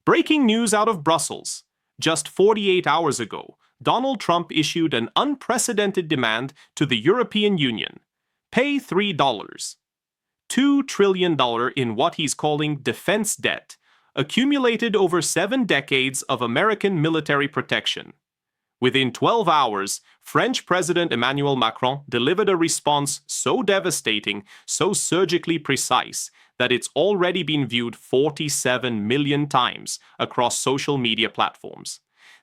Breaking news out of Brussels. Just 48 hours ago, Donald Trump issued an unprecedented demand to the European Union. Pay $3. $2 trillion in what he's calling defense debt, accumulated over 7 decades of American military protection. Within 12 hours, French President Emmanuel Macron delivered a response so devastating, so surgically precise, that it's already been viewed 47 million times across social media platforms.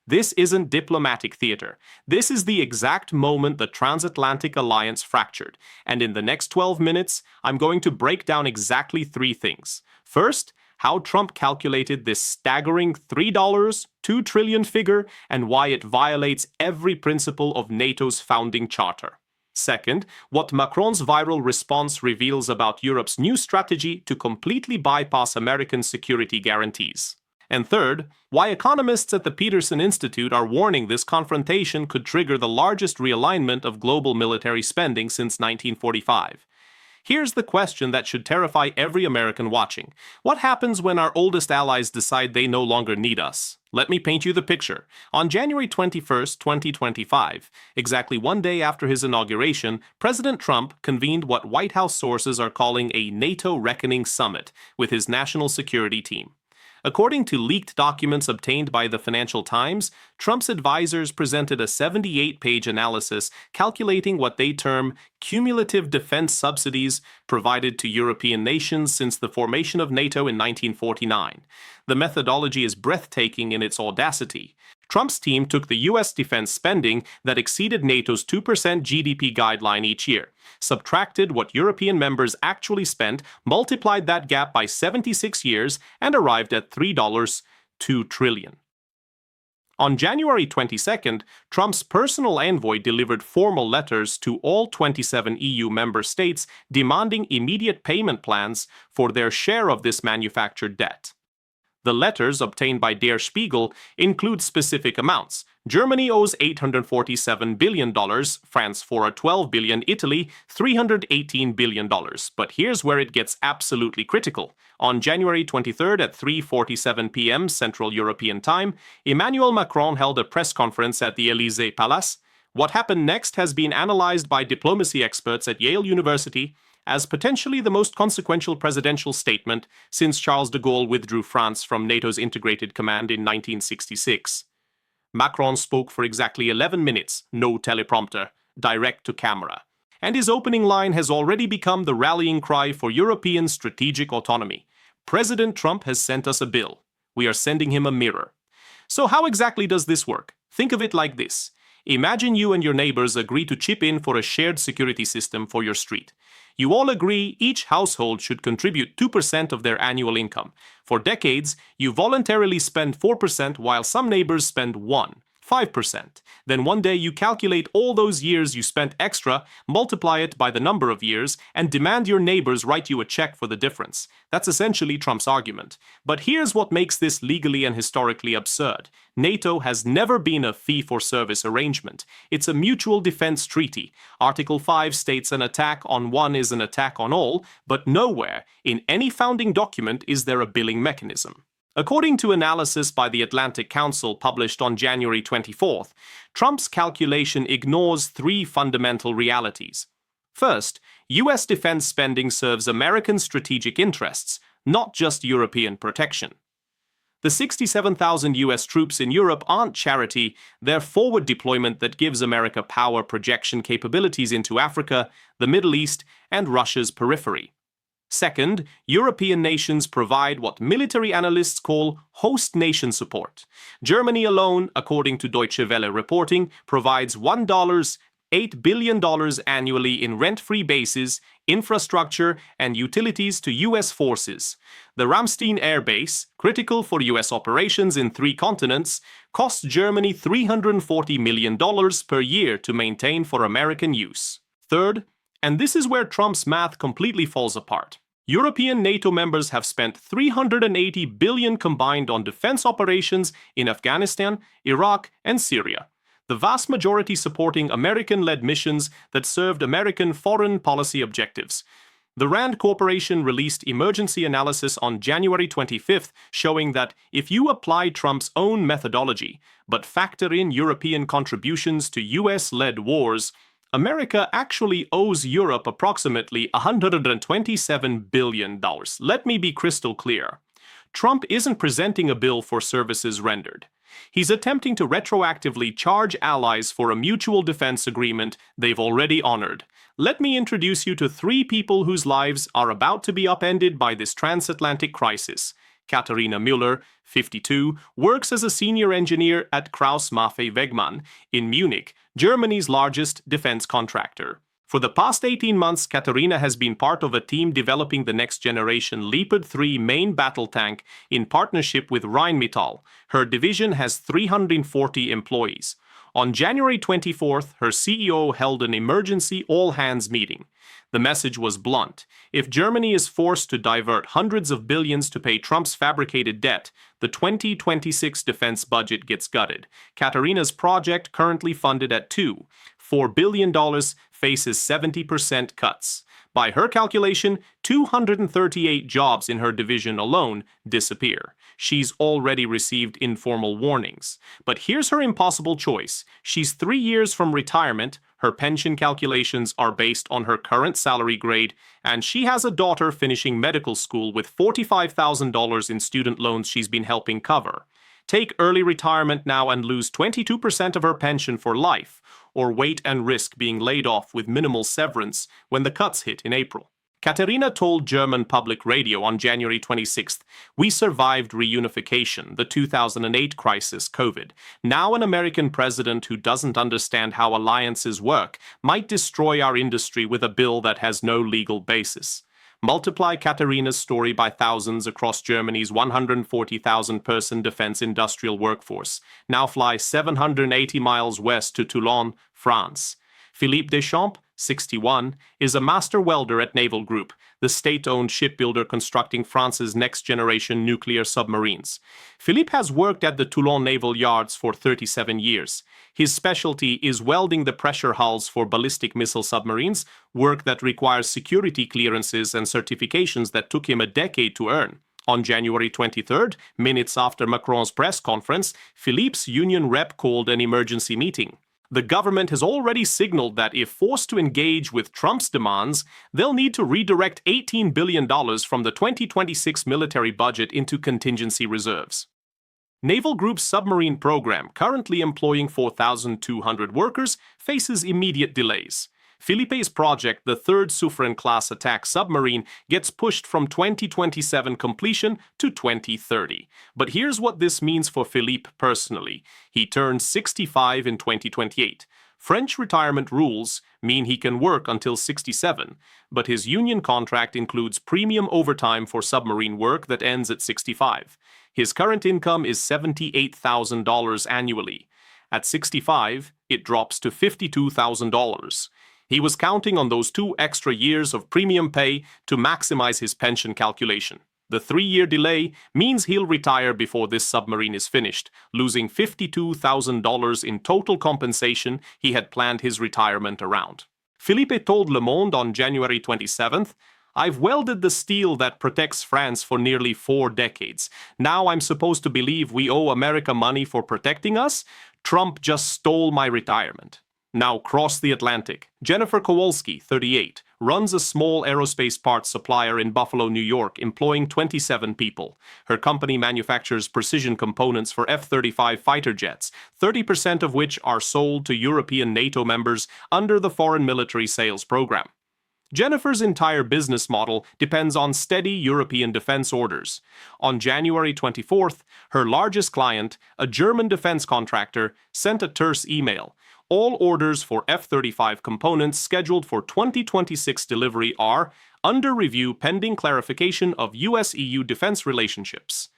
This isn't diplomatic theater. This is the exact moment the transatlantic alliance fractured, and in the next 12 minutes, I'm going to break down exactly 3 things. First, how Trump calculated this staggering $3, 2 trillion figure, and why it violates every principle of NATO's founding charter. Second, what Macron's viral response reveals about Europe's new strategy to completely bypass American security guarantees. And third, why economists at the Peterson Institute are warning this confrontation could trigger the largest realignment of global military spending since 1945. Here's the question that should terrify every American watching. What happens when our oldest allies decide they no longer need us? Let me paint you the picture. On January 21, 2025, exactly 1 day after his inauguration, President Trump convened what White House sources are calling a NATO Reckoning Summit with his national security team. According to leaked documents obtained by the Financial Times, Trump's advisors presented a 78-page analysis calculating what they term cumulative defense subsidies provided to European nations since the formation of NATO in 1949. The methodology is breathtaking in its audacity. Trump's team took the U.S. defense spending that exceeded NATO's 2% GDP guideline each year, subtracted what European members actually spent, multiplied that gap by 76 years, and arrived at $3, 2 trillion. On January 22nd, Trump's personal envoy delivered formal letters to all 27 EU member states demanding immediate payment plans for their share of this manufactured debt. The letters, obtained by Der Spiegel, include specific amounts. Germany owes $847 billion, France $412 billion, Italy $318 billion. But here's where it gets absolutely critical. On January 23rd at 3:47 p.m. Central European Time, Emmanuel Macron held a press conference at the Élysée Palace. What happened next has been analyzed by diplomacy experts at Yale University as potentially the most consequential presidential statement since Charles de Gaulle withdrew France from NATO's integrated command in 1966. Macron spoke for exactly 11 minutes, no teleprompter, direct to camera. And his opening line has already become the rallying cry for European strategic autonomy. President Trump has sent us a bill. We are sending him a mirror. So how exactly does this work? Think of it like this. Imagine you and your neighbors agree to chip in for a shared security system for your street. You all agree each household should contribute 2% of their annual income. For decades, you voluntarily spend 4% while some neighbors spend 5%. Then one day you calculate all those years you spent extra, multiply it by the number of years, and demand your neighbors write you a check for the difference. That's essentially Trump's argument. But here's what makes this legally and historically absurd. NATO has never been a fee-for-service arrangement. It's a mutual defense treaty. Article 5 states an attack on one is an attack on all, but nowhere in any founding document is there a billing mechanism. According to analysis by the Atlantic Council published on January 24th, Trump's calculation ignores 3 fundamental realities. First, U.S. defense spending serves American strategic interests, not just European protection. The 67,000 U.S. troops in Europe aren't charity, they're forward deployment that gives America power projection capabilities into Africa, the Middle East, and Russia's periphery. Second, European nations provide what military analysts call host nation support. Germany alone, according to Deutsche Welle reporting, provides $8 billion annually in rent-free bases, infrastructure, and utilities to U.S. forces. The Ramstein Air Base, critical for U.S. operations in 3 continents, costs Germany $340 million per year to maintain for American use. Third, and this is where Trump's math completely falls apart, European NATO members have spent $380 billion combined on defense operations in Afghanistan, Iraq, and Syria, the vast majority supporting American-led missions that served American foreign policy objectives. The Rand Corporation released emergency analysis on January 25th showing that if you apply Trump's own methodology, but factor in European contributions to US-led wars, America actually owes Europe approximately $127 billion. Let me be crystal clear. Trump isn't presenting a bill for services rendered. He's attempting to retroactively charge allies for a mutual defense agreement they've already honored. Let me introduce you to three people whose lives are about to be upended by this transatlantic crisis. Katharina Müller, 52, works as a senior engineer at Krauss-Maffei-Wegmann in Munich, Germany's largest defense contractor. For the past 18 months, Katharina has been part of a team developing the next-generation Leopard 3 main battle tank in partnership with Rheinmetall. Her division has 340 employees. On January 24th, her CEO held an emergency all-hands meeting. The message was blunt. If Germany is forced to divert hundreds of billions to pay Trump's fabricated debt, the 2026 defense budget gets gutted. Katharina's project, currently funded at $4 billion, faces 70% cuts. By her calculation, 238 jobs in her division alone disappear. She's already received informal warnings. But here's her impossible choice. She's 3 years from retirement, her pension calculations are based on her current salary grade, and she has a daughter finishing medical school with $45,000 in student loans she's been helping cover. Take early retirement now and lose 22% of her pension for life, or wait and risk being laid off with minimal severance when the cuts hit in April. Katharina told German public radio on January 26th, "We survived reunification, the 2008 crisis, COVID. Now an American president who doesn't understand how alliances work might destroy our industry with a bill that has no legal basis." Multiply Katharina's story by thousands across Germany's 140,000-person defense industrial workforce. Now fly 780 miles west to Toulon, France. Philippe Deschamps, 61, is a master welder at Naval Group, the state-owned shipbuilder constructing France's next-generation nuclear submarines. Philippe has worked at the Toulon Naval Yards for 37 years. His specialty is welding the pressure hulls for ballistic missile submarines, work that requires security clearances and certifications that took him a decade to earn. On January 23rd, minutes after Macron's press conference, Philippe's union rep called an emergency meeting. The government has already signaled that if forced to engage with Trump's demands, they'll need to redirect $18 billion from the 2026 military budget into contingency reserves. Naval Group's submarine program, currently employing 4,200 workers, faces immediate delays. Philippe's project, the third Suffren-class attack submarine, gets pushed from 2027 completion to 2030. But here's what this means for Philippe personally. He turns 65 in 2028. French retirement rules mean he can work until 67, but his union contract includes premium overtime for submarine work that ends at 65. His current income is $78,000 annually. At 65, it drops to $52,000. He was counting on those 2 extra years of premium pay to maximize his pension calculation. The 3-year delay means he'll retire before this submarine is finished, losing $52,000 in total compensation he had planned his retirement around. Philippe told Le Monde on January 27th, "I've welded the steel that protects France for nearly 4 decades. Now I'm supposed to believe we owe America money for protecting us? Trump just stole my retirement." Now cross the Atlantic. Jennifer Kowalski, 38, runs a small aerospace parts supplier in Buffalo, New York, employing 27 people. Her company manufactures precision components for F-35 fighter jets, 30% of which are sold to European NATO members under the Foreign Military Sales Program. Jennifer's entire business model depends on steady European defense orders. On January 24th, her largest client, a German defense contractor, sent a terse email. All orders for F-35 components scheduled for 2026 delivery are under review pending clarification of US-EU defense relationships.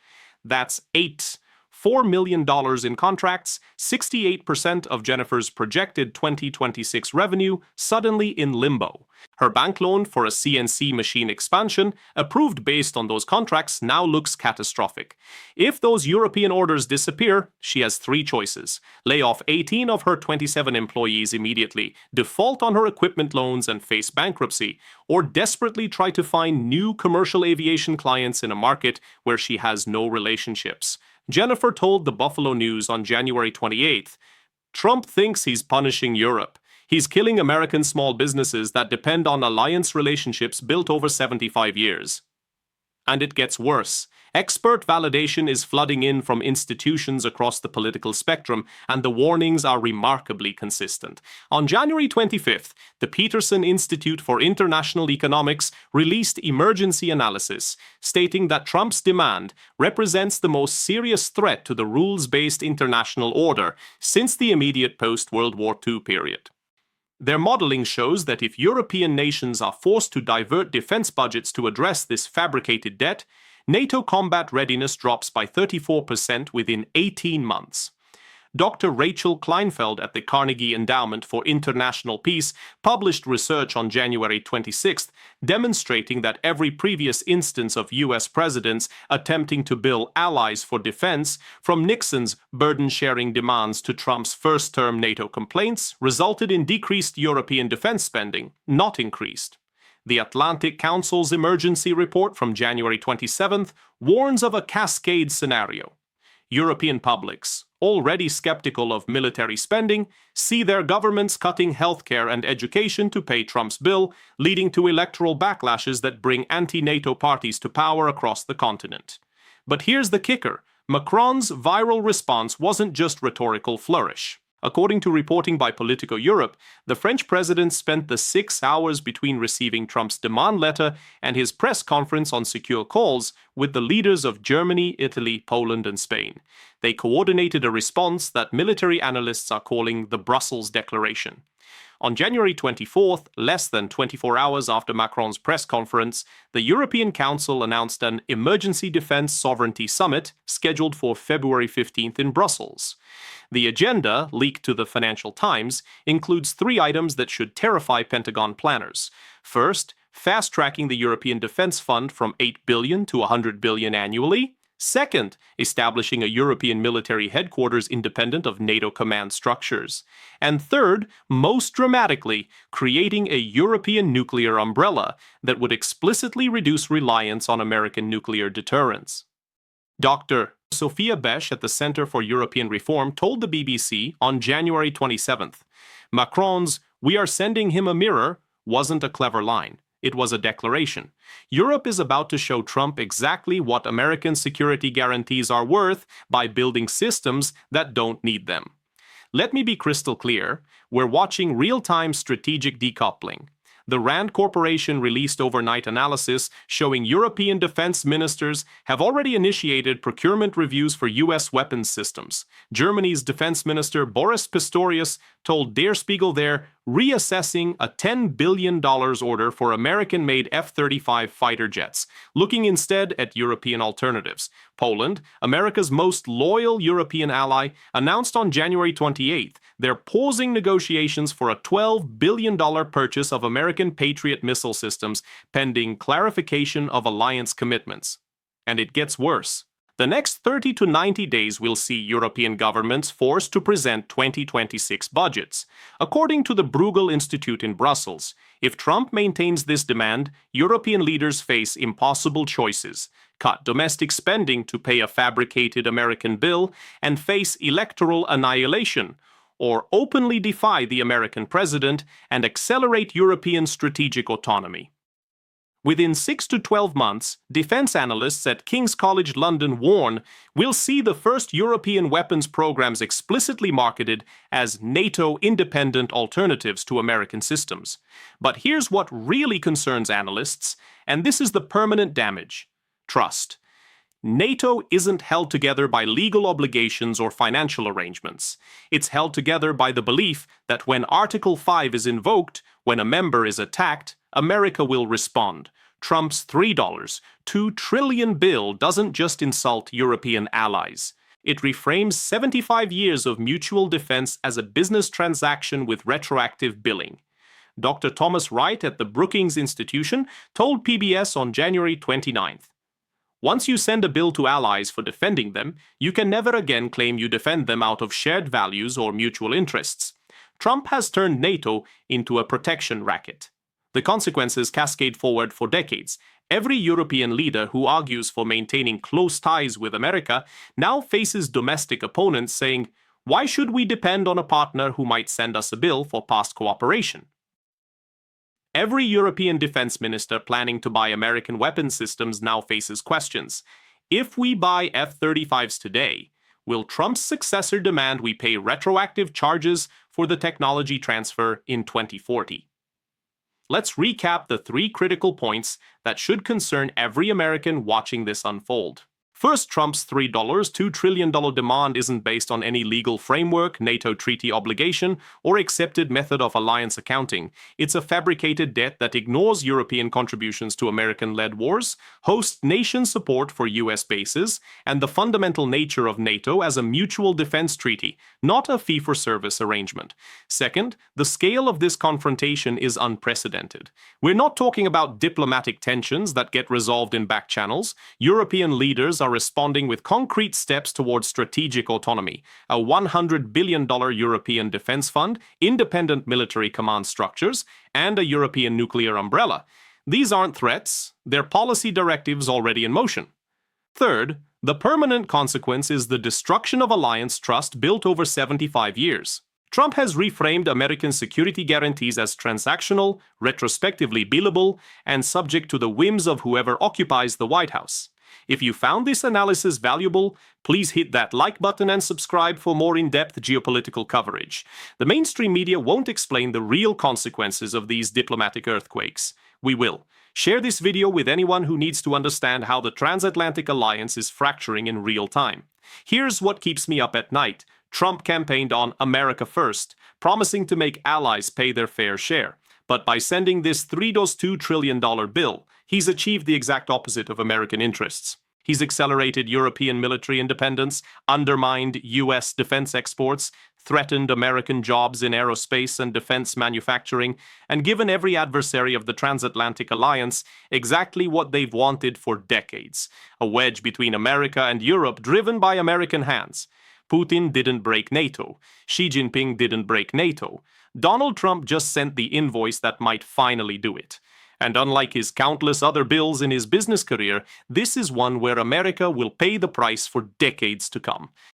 That's 8 $4 million in contracts, 68% of Jennifer's projected 2026 revenue suddenly in limbo. Her bank loan for a CNC machine expansion, approved based on those contracts, now looks catastrophic. If those European orders disappear, she has three choices: lay off 18 of her 27 employees immediately, default on her equipment loans and face bankruptcy, or desperately try to find new commercial aviation clients in a market where she has no relationships. Jennifer told the Buffalo News on January 28th, "Trump thinks he's punishing Europe. He's killing American small businesses that depend on alliance relationships built over 75 years. And it gets worse. Expert validation is flooding in from institutions across the political spectrum, and the warnings are remarkably consistent. On January 25th, the Peterson Institute for International Economics released emergency analysis, stating that Trump's demand represents the most serious threat to the rules-based international order since the immediate post-World War II period. Their modeling shows that if European nations are forced to divert defense budgets to address this fabricated debt, NATO combat readiness drops by 34% within 18 months. Dr. Rachel Kleinfeld at the Carnegie Endowment for International Peace published research on January 26th demonstrating that every previous instance of U.S. presidents attempting to bill allies for defense, from Nixon's burden-sharing demands to Trump's first-term NATO complaints, resulted in decreased European defense spending, not increased. The Atlantic Council's emergency report from January 27th warns of a cascade scenario. European publics, already skeptical of military spending, see their governments cutting healthcare and education to pay Trump's bill, leading to electoral backlashes that bring anti-NATO parties to power across the continent. But here's the kicker: Macron's viral response wasn't just rhetorical flourish. According to reporting by Politico Europe, the French president spent the 6 hours between receiving Trump's demand letter and his press conference on secure calls with the leaders of Germany, Italy, Poland, and Spain. They coordinated a response that military analysts are calling the Brussels Declaration. On January 24th, less than 24 hours after Macron's press conference, the European Council announced an Emergency Defense Sovereignty Summit scheduled for February 15th in Brussels. The agenda, leaked to the Financial Times, includes 3 items that should terrify Pentagon planners. First, fast-tracking the European Defense Fund from $8 billion to $100 billion annually. Second, establishing a European military headquarters independent of NATO command structures. And third, most dramatically, creating a European nuclear umbrella that would explicitly reduce reliance on American nuclear deterrence. Dr. Sophia Besch at the Center for European Reform told the BBC on January 27th, Macron's "we are sending him a mirror" wasn't a clever line. It was a declaration. Europe is about to show Trump exactly what American security guarantees are worth by building systems that don't need them. Let me be crystal clear. We're watching real-time strategic decoupling. The RAND Corporation released overnight analysis showing European defense ministers have already initiated procurement reviews for U.S. weapons systems. Germany's defense minister Boris Pistorius told Der Spiegel they're reassessing a $10 billion order for American-made F-35 fighter jets, looking instead at European alternatives. Poland, America's most loyal European ally, announced on January 28th they're pausing negotiations for a $12 billion purchase of American Patriot missile systems pending clarification of alliance commitments. And it gets worse. The next 30 to 90 days will see European governments forced to present 2026 budgets. According to the Bruegel Institute in Brussels, if Trump maintains this demand, European leaders face impossible choices: cut domestic spending to pay a fabricated American bill and face electoral annihilation, or openly defy the American president and accelerate European strategic autonomy. Within 6 to 12 months, defense analysts at King's College London warn we'll see the first European weapons programs explicitly marketed as NATO-independent alternatives to American systems. But here's what really concerns analysts, and this is the permanent damage: trust. NATO isn't held together by legal obligations or financial arrangements. It's held together by the belief that when Article 5 is invoked, when a member is attacked, America will respond. Trump's $2 trillion bill doesn't just insult European allies. It reframes 75 years of mutual defense as a business transaction with retroactive billing. Dr. Thomas Wright at the Brookings Institution told PBS on January 29th. Once you send a bill to allies for defending them, you can never again claim you defend them out of shared values or mutual interests. Trump has turned NATO into a protection racket. The consequences cascade forward for decades. Every European leader who argues for maintaining close ties with America now faces domestic opponents saying, "Why should we depend on a partner who might send us a bill for past cooperation?" Every European defense minister planning to buy American weapons systems now faces questions. If we buy F-35s today, will Trump's successor demand we pay retroactive charges for the technology transfer in 2040? Let's recap the 3 critical points that should concern every American watching this unfold. First, Trump's $2 trillion demand isn't based on any legal framework, NATO treaty obligation, or accepted method of alliance accounting. It's a fabricated debt that ignores European contributions to American-led wars, hosts nation support for U.S. bases, and the fundamental nature of NATO as a mutual defense treaty, not a fee-for-service arrangement. Second, the scale of this confrontation is unprecedented. We're not talking about diplomatic tensions that get resolved in back channels. European leaders are responding with concrete steps towards strategic autonomy, a $100 billion European defense fund, independent military command structures, and a European nuclear umbrella. These aren't threats, they're policy directives already in motion. Third, the permanent consequence is the destruction of alliance trust built over 75 years. Trump has reframed American security guarantees as transactional, retrospectively billable, and subject to the whims of whoever occupies the White House. If you found this analysis valuable, please hit that like button and subscribe for more in-depth geopolitical coverage. The mainstream media won't explain the real consequences of these diplomatic earthquakes. We will. Share this video with anyone who needs to understand how the transatlantic alliance is fracturing in real time. Here's what keeps me up at night. Trump campaigned on America First, promising to make allies pay their fair share. But by sending this $2 trillion bill, he's achieved the exact opposite of American interests. He's accelerated European military independence, undermined U.S. defense exports, threatened American jobs in aerospace and defense manufacturing, and given every adversary of the transatlantic alliance exactly what they've wanted for decades: a wedge between America and Europe driven by American hands. Putin didn't break NATO. Xi Jinping didn't break NATO. Donald Trump just sent the invoice that might finally do it. And unlike his countless other bills in his business career, this is one where America will pay the price for decades to come.